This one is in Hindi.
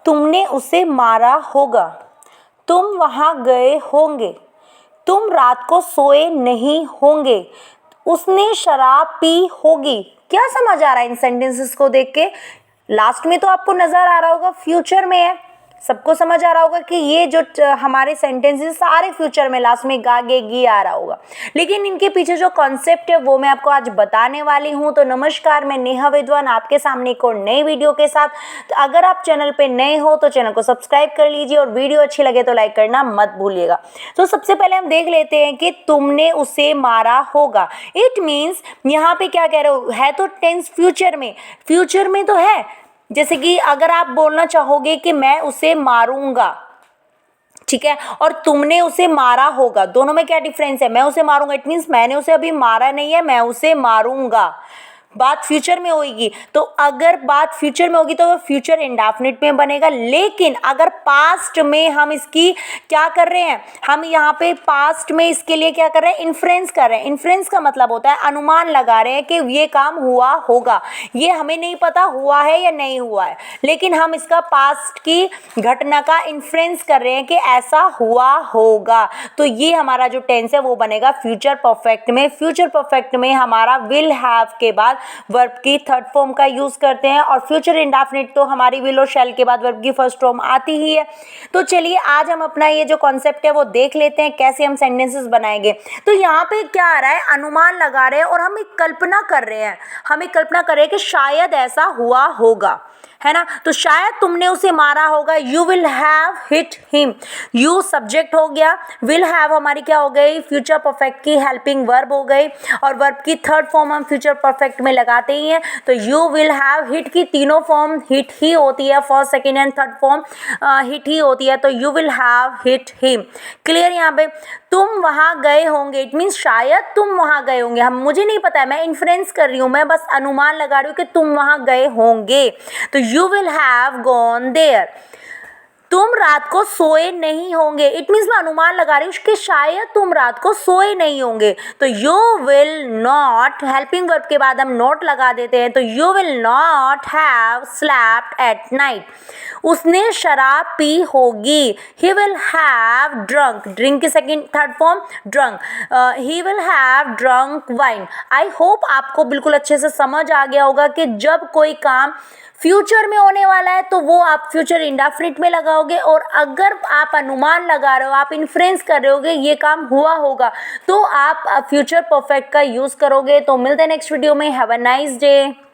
तुमने उसे मारा होगा, तुम वहाँ गए होंगे, तुम रात को सोए नहीं होंगे, उसने शराब पी होगी। क्या समझ आ रहा है इन सेंटेंसेस को देख के? लास्ट में तो आपको नजर आ रहा होगा फ्यूचर में है, सबको समझ आ रहा होगा कि ये जो हमारे सेंटेंसेस सारे फ्यूचर में लास्ट में गा गे गी आ रहा होगा, लेकिन इनके पीछे जो कॉन्सेप्ट है वो मैं आपको आज बताने वाली हूँ। तो नमस्कार, मैं नेहा विद्वान आपके सामने एक और नई वीडियो के साथ। तो अगर आप चैनल पे नए हो तो चैनल को सब्सक्राइब कर लीजिए और वीडियो अच्छी लगे तो लाइक करना मत भूलिएगा। तो सबसे पहले हम देख लेते हैं कि तुमने उसे मारा होगा। इट मीन्स यहाँ पे क्या कह रहे हो, है तो टेंस फ्यूचर में तो है। जैसे कि अगर आप बोलना चाहोगे कि मैं उसे मारूंगा, ठीक है, और तुमने उसे मारा होगा, दोनों में क्या डिफरेंस है? मैं उसे मारूंगा इट मीन्स मैंने उसे अभी मारा नहीं है, मैं उसे मारूंगा। बात फ्यूचर में होगी, तो अगर बात फ्यूचर में होगी तो वो फ्यूचर इंडेफिनिट में बनेगा। लेकिन अगर पास्ट में हम इसकी क्या कर रहे हैं, हम यहाँ पे पास्ट में इसके लिए क्या कर रहे हैं, इन्फ्रेंस कर रहे हैं। इन्फ्रेंस का मतलब होता है अनुमान लगा रहे हैं कि ये काम हुआ होगा। ये हमें नहीं पता हुआ है या नहीं हुआ है, लेकिन हम इसका पास्ट की घटना का इन्फ्रेंस कर रहे हैं कि ऐसा हुआ होगा। तो ये हमारा जो टेंस है वो बनेगा फ्यूचर परफेक्ट में। फ्यूचर परफेक्ट में हमारा विल हैव के बाद वर्ब की थर्ड फॉर्म का यूज करते हैं, और फ्यूचर इंडेफिनिट तो हमारी विल और शैल के बाद वर्ब की फर्स्ट फॉर्म आती ही है। तो चलिए आज हम अपना ये जो कॉन्सेप्ट है वो देख लेते हैं, कैसे हम सेंटेंसेस बनाएंगे। तो यहाँ पे क्या आ रहा है, अनुमान लगा रहे हैं और हम एक कल्पना कर रहे हैं, हम एक कल्पना कर रहे हैं कि शायद ऐसा हुआ होगा, है ना। तो शायद तुमने उसे मारा होगा, you will have hit him. You subject हो गया, विल हैव हमारी क्या हो गई, फ्यूचर परफेक्ट की हेल्पिंग वर्ब हो गई, और वर्ब की थर्ड फॉर्म हम फ्यूचर परफेक्ट में लगाते ही हैं। तो यू विल हैव हिट की तीनों फॉर्म हिट ही होती है, first second and third form hit ही होती है। तो you will have hit him. Clear? यहाँ पे तुम वहाँ गए होंगे, इट मीन्स शायद तुम वहाँ गए होंगे। हम मुझे नहीं पता है, मैं इन्फ्रेंस कर रही हूँ, मैं बस अनुमान लगा रही हूँ कि तुम वहाँ गए होंगे। तो you will have gone there। तुम रात को सोए नहीं होंगे, इट मीन्स मैं अनुमान लगा रही हूँ कि शायद तुम रात को सोए नहीं होंगे। तो you will not, helping verb के बाद हम नॉट लगा देते हैं, तो you will not have slept at night। उसने शराब पी होगी, he will have drunk, drink की second third form drunk, he will have drunk wine। I hope आपको बिल्कुल अच्छे से समझ आ गया होगा कि जब कोई काम फ्यूचर में होने वाला है तो वो आप फ्यूचर इंडेफिनिट में लगाओगे, और अगर आप अनुमान लगा रहे हो, आप इन्फ्रेंस कर रहे होगे ये काम हुआ होगा, तो आप फ्यूचर परफेक्ट का यूज़ करोगे। तो मिलते हैं नेक्स्ट वीडियो में। Have a nice day.